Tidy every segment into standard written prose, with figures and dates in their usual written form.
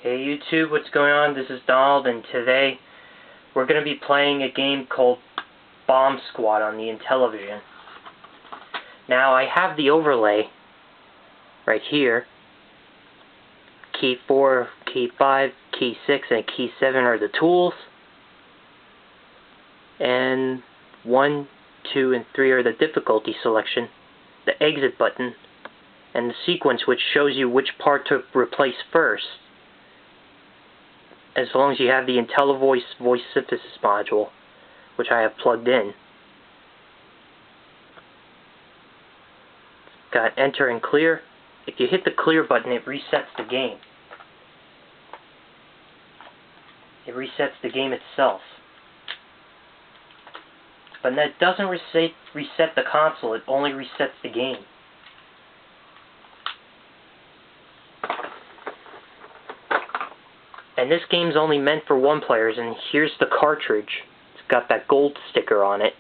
Hey YouTube, what's going on? This is Donald, and today we're going to be playing a game called Bomb Squad on the intellivision. Now, I have the overlay right here. Key 4, Key 5, Key 6, and Key 7 are the tools. And 1, 2, and 3 are the difficulty selection, the exit button, and the sequence, which shows you which part to replace first, as long as you have the intellivoice voice synthesis module, which I have plugged in. Got enter and clear. If you hit the clear button, it resets the game. It resets the game itself. But that doesn't reset the console, it only resets the game. And this game's only meant for one players, and here's the cartridge. It's got that gold sticker on it.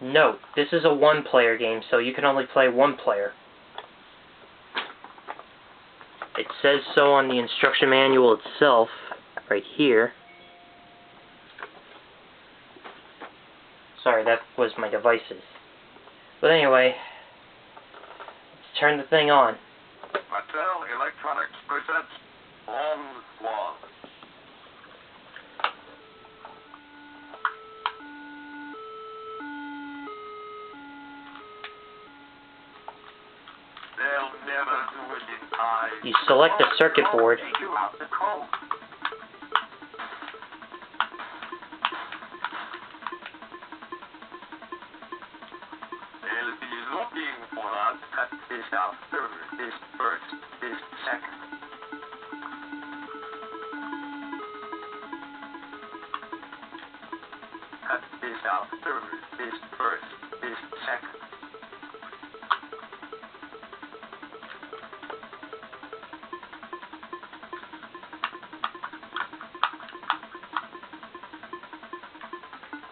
Note, this is a one-player game, so you can only play one player. It says so on the instruction manual itself, right here. Sorry, that was my devices. But anyway, let's turn the thing on. Mattel Electronics presents Bomb Squad. They'll never do it in time. You select the circuit board. You have the code. They'll be looking for us at this after, this first, this second. At this after, this first, this second.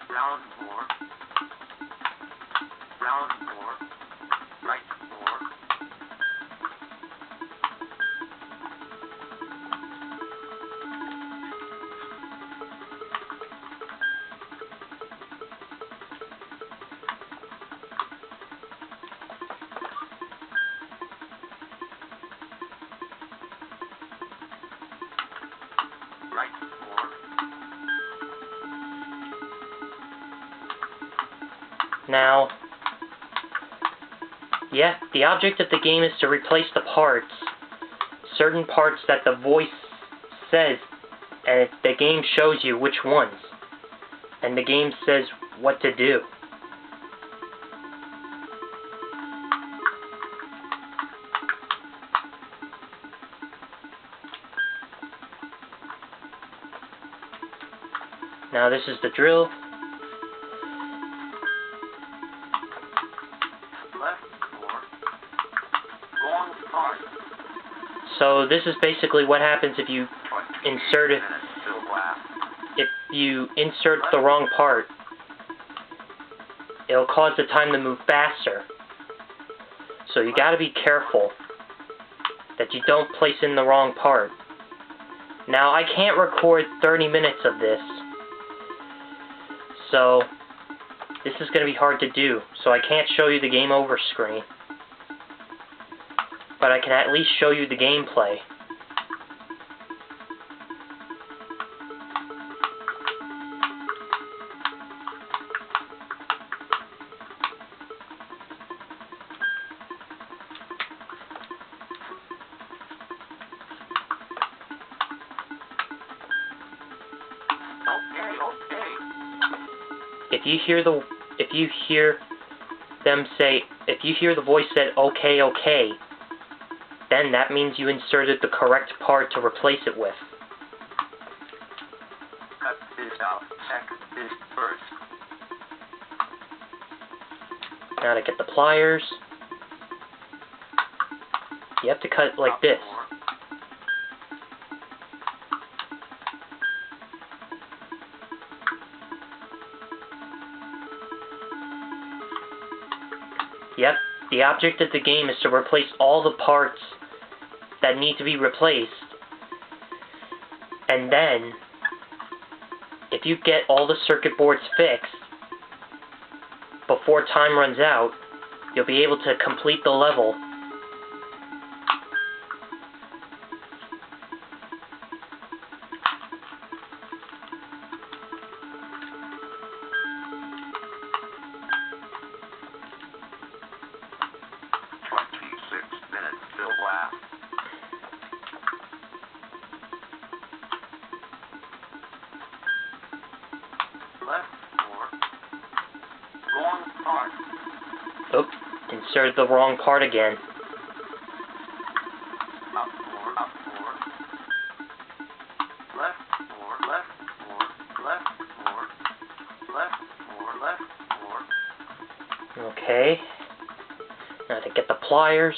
Round 4. Round 4. Right 4. Right 4. Now, yeah, the object of the game is to replace the parts, certain parts that the voice says, and the game shows you which ones, and the game says what to do. Now this is the drill. So this is basically what happens if you insert the wrong part. It'll cause the time to move faster. So you gotta be careful that you don't place in the wrong part. Now I can't record 30 minutes of this, so this is gonna be hard to do. So I can't show you the game over screen, but I can at least show you the gameplay. If you hear the voice said okay, okay, then that means you inserted the correct part to replace it with. Cut this out. Check this first. Now to get the pliers, you have to cut it like this. Yep, the object of the game is to replace all the parts that need to be replaced. And then, if you get all the circuit boards fixed before time runs out, you'll be able to complete the level. Left 4. Wrong part. Oop, inserted the wrong part again. Up 4, up 4. Left 4, left 4, left 4, left 4, left 4. Okay. Now to get the pliers.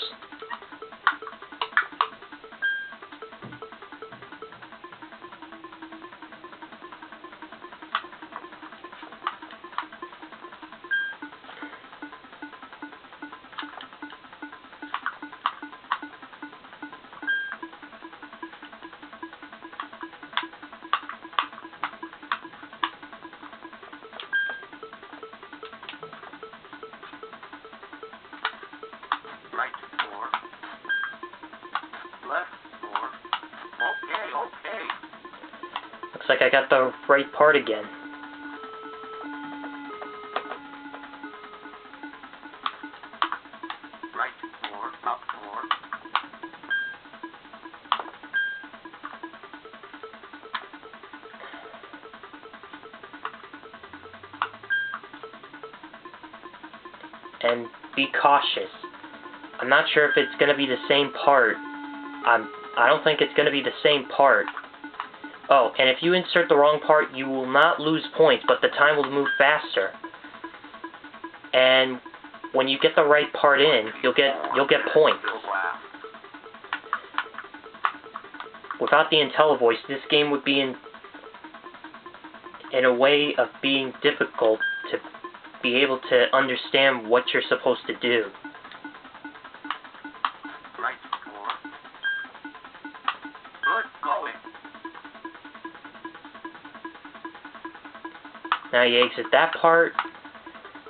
Right 4. Left 4. Okay. Looks like I got the right part again. Right 4, up 4. And be cautious. I'm not sure if it's going to be the same part. I don't think it's going to be the same part. Oh, and if you insert the wrong part, you will not lose points, but the time will move faster. And when you get the right part in, you'll get points. Without the intellivoice, this game would be in a way of being difficult to be able to understand what you're supposed to do. Right 4. Good going. Now you exit that part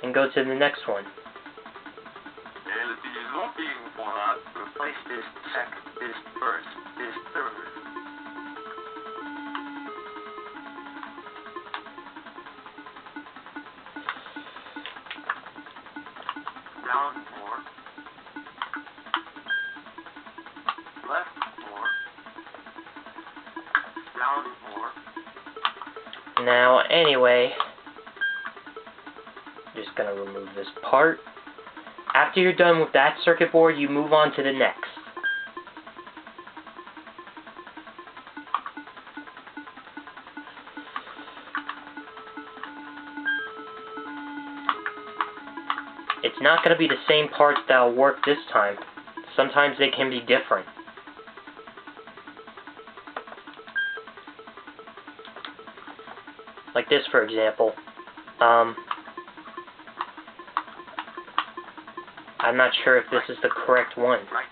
and go to the next one. And be looking for us. Replace this second, this first, this third. Down 4. Left 4. Down 4. Now, anyway, just gonna remove this part. After you're done with that circuit board, you move on to the next. It's not going to be the same parts that'll work this time. Sometimes they can be different. Like this, for example. I'm not sure if this is the correct one Right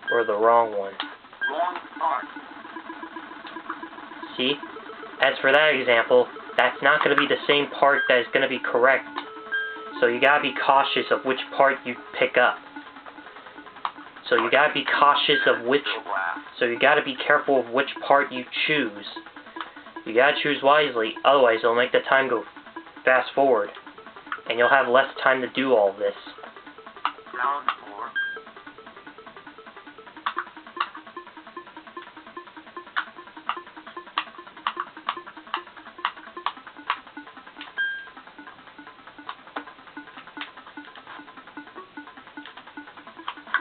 4. or the wrong one. Wrong part. See? As for that example, that's not going to be the same part that is going to be correct. So you gotta be cautious of which part you pick up. So you gotta be careful of which part you choose. You gotta choose wisely, otherwise it'll make the time go fast forward. And you'll have less time to do all this. Down 4.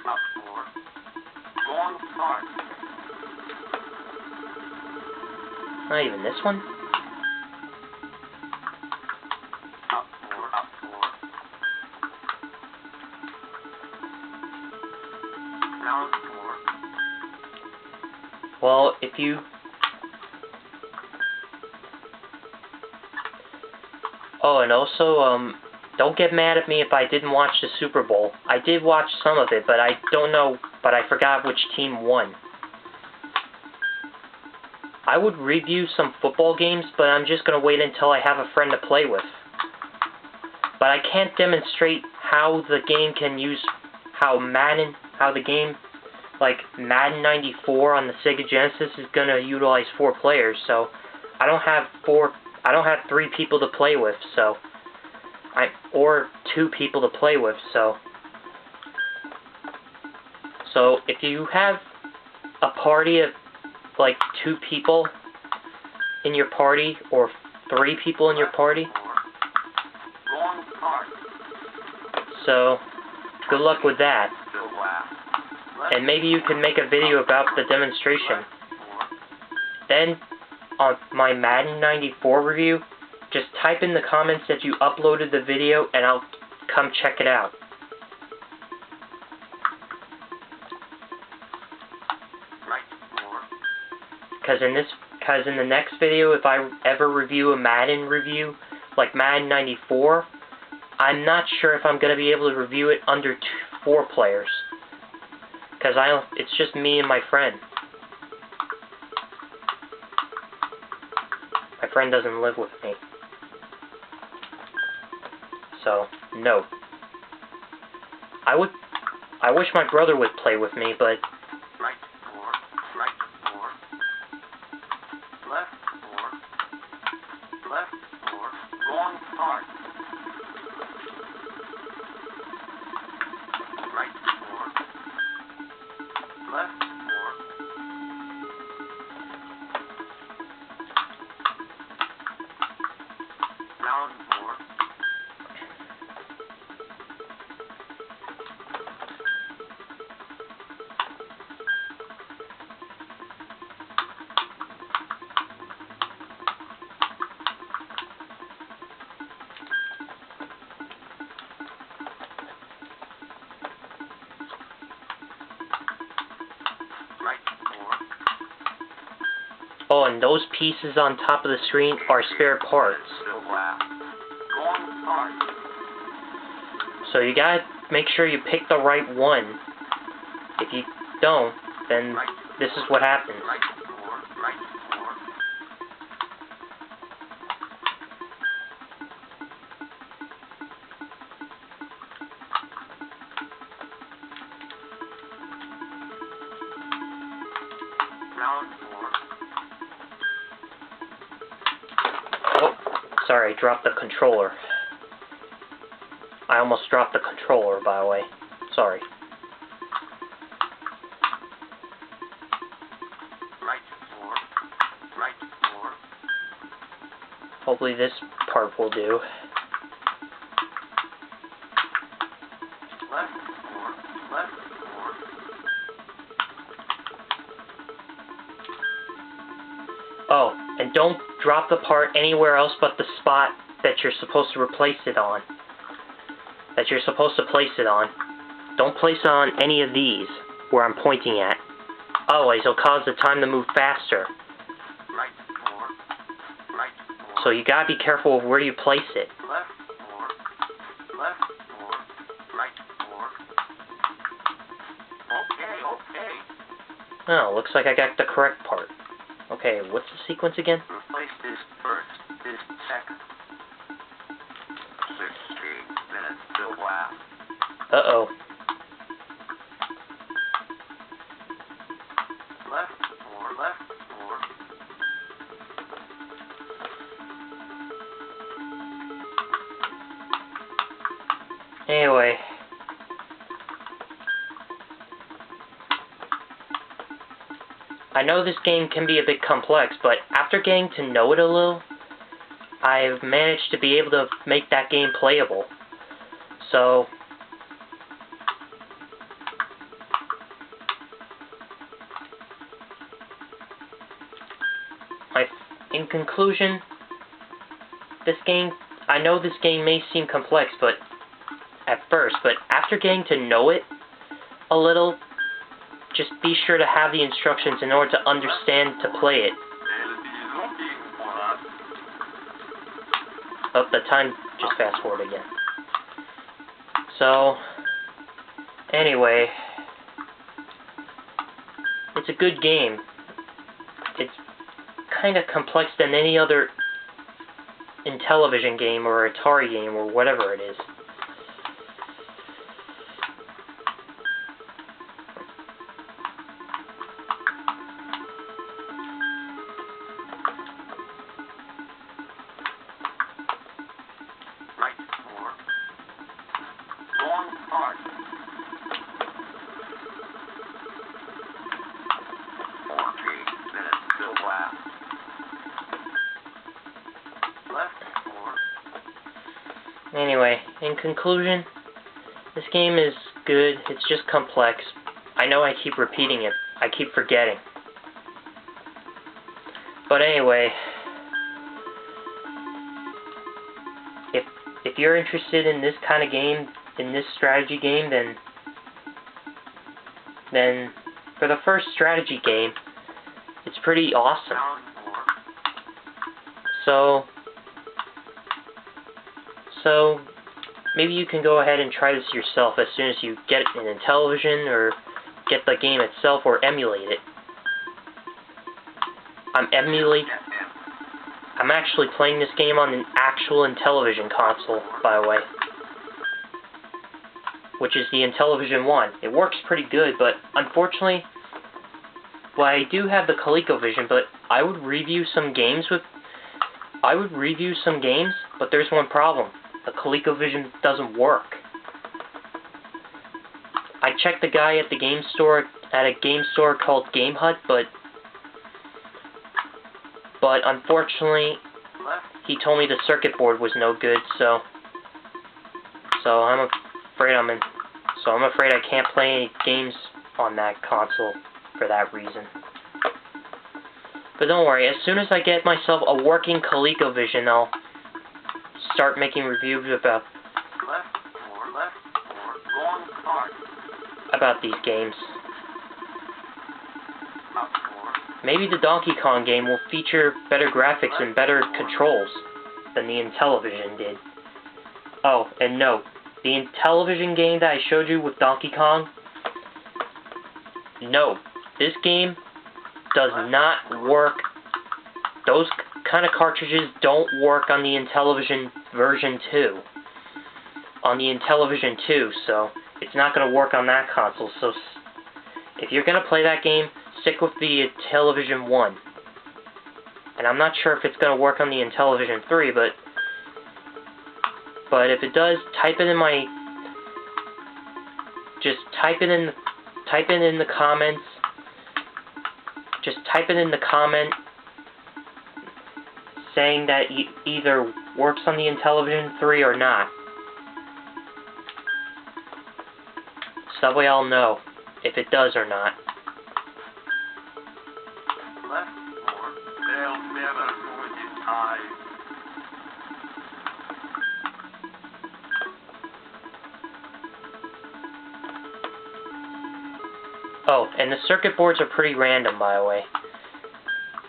Up 4. Wrong part. Not even this one? Up 4, up 4. Down 4. Well, if you... Oh, and also, Don't get mad at me if I didn't watch the Super Bowl. I did watch some of it, but I forgot which team won. I would review some football games, but I'm just going to wait until I have a friend to play with. But I can't demonstrate how the game can use, how the game, like Madden 94 on the Sega Genesis is going to utilize 4 players, so I don't have 3 people to play with, or 2 people to play with, so if you have a party of like 2 people in your party, or 3 people in your party, so good luck with that. And maybe you can make a video about the demonstration. Then, on my Madden 94 review, just type in the comments that you uploaded the video and I'll come check it out. Because in the next video, if I ever review a Madden review, like Madden 94, I'm not sure if I'm going to be able to review it under 4 players. Because it's just me and my friend. My friend doesn't live with me. So, no. I wish my brother would play with me, but oh, and those pieces on top of the screen are spare parts. So you gotta make sure you pick the right one. If you don't, then this is what happens. Oh, sorry, I dropped the controller. I almost dropped the controller, by the way. Sorry. Hopefully this part will do. Oh, and don't drop the part anywhere else but the spot that you're supposed to replace it on. Don't place it on any of these where I'm pointing at. Otherwise, it'll cause the time to move faster. So you gotta be careful of where you place it. Oh, looks like I got the correct part. Okay, what's the sequence again? Replace this first, this second. 16 minutes till last. Uh-oh. Left, more. Anyway. I know this game can be a bit complex, but after getting to know it a little, I've managed to be able to make that game playable. So, in conclusion, I know this game may seem complex, but after getting to know it a little, just be sure to have the instructions in order to understand to play it. Oh, the time just fast forward again. So, anyway, it's a good game. It's kind of complex than any other intellivision game or Atari game or whatever it is. Right 4. Long part. 48 minutes still last. Left 4. Anyway, in conclusion, this game is good. It's just complex. I know I keep repeating it. I keep forgetting. But anyway, if you're interested in this kind of game, in this strategy game, then for the first strategy game, it's pretty awesome. Down 4. So maybe you can go ahead and try this yourself as soon as you get an Intellivision or get the game itself or emulate it. I'm actually playing this game on an actual Intellivision console, by the way, which is the Intellivision 1. It works pretty good, but unfortunately, well, I do have the ColecoVision, but I would review some games, but there's one problem. The ColecoVision doesn't work. I checked the guy at the game store, at a game store called Game Hut, but unfortunately, he told me the circuit board was no good, so I'm afraid I can't play any games on that console for that reason. But don't worry, as soon as I get myself a working ColecoVision, I'll start making reviews about Long part. about these games. Up 4. Maybe the Donkey Kong game will feature better graphics and better controls than the Intellivision did. Oh, and note, the Intellivision game that I showed you with Donkey Kong, no, this game does not work. Those kind of cartridges don't work on the Intellivision version 2. On the Intellivision 2, so it's not going to work on that console. So if you're going to play that game, stick with the Intellivision 1. And I'm not sure if it's going to work on the Intellivision 3, but if it does, type it in the comments. Just type it in the comment saying that either works on the Intellivision 3 or not. So that way I'll know if it does or not. Left 4. They'll never go in time. Oh, and the circuit boards are pretty random, by the way.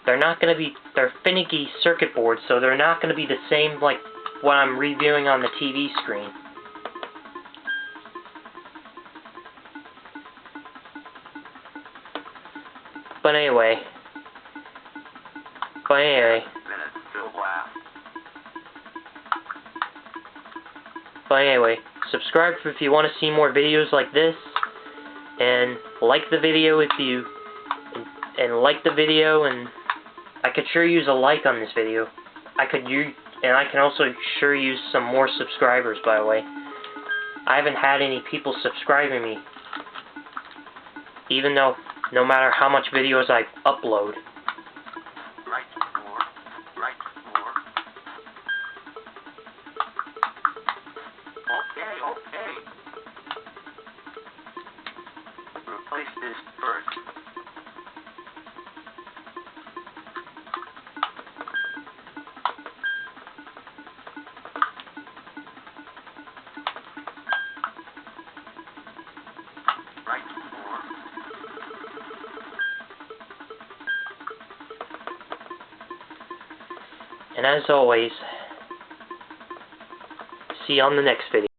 They're finicky circuit boards, so they're not going to be the same like what I'm reviewing on the TV screen. But anyway, Minutes still last. subscribe if you want to see more videos like this, and like the video and I could sure use a like on this video. I can also sure use some more subscribers, by the way. I haven't had any people subscribing me, even though no matter how much videos I upload. Right 4. Right 4. Okay. Replace this first. Right 4. And as always, see you on the next video.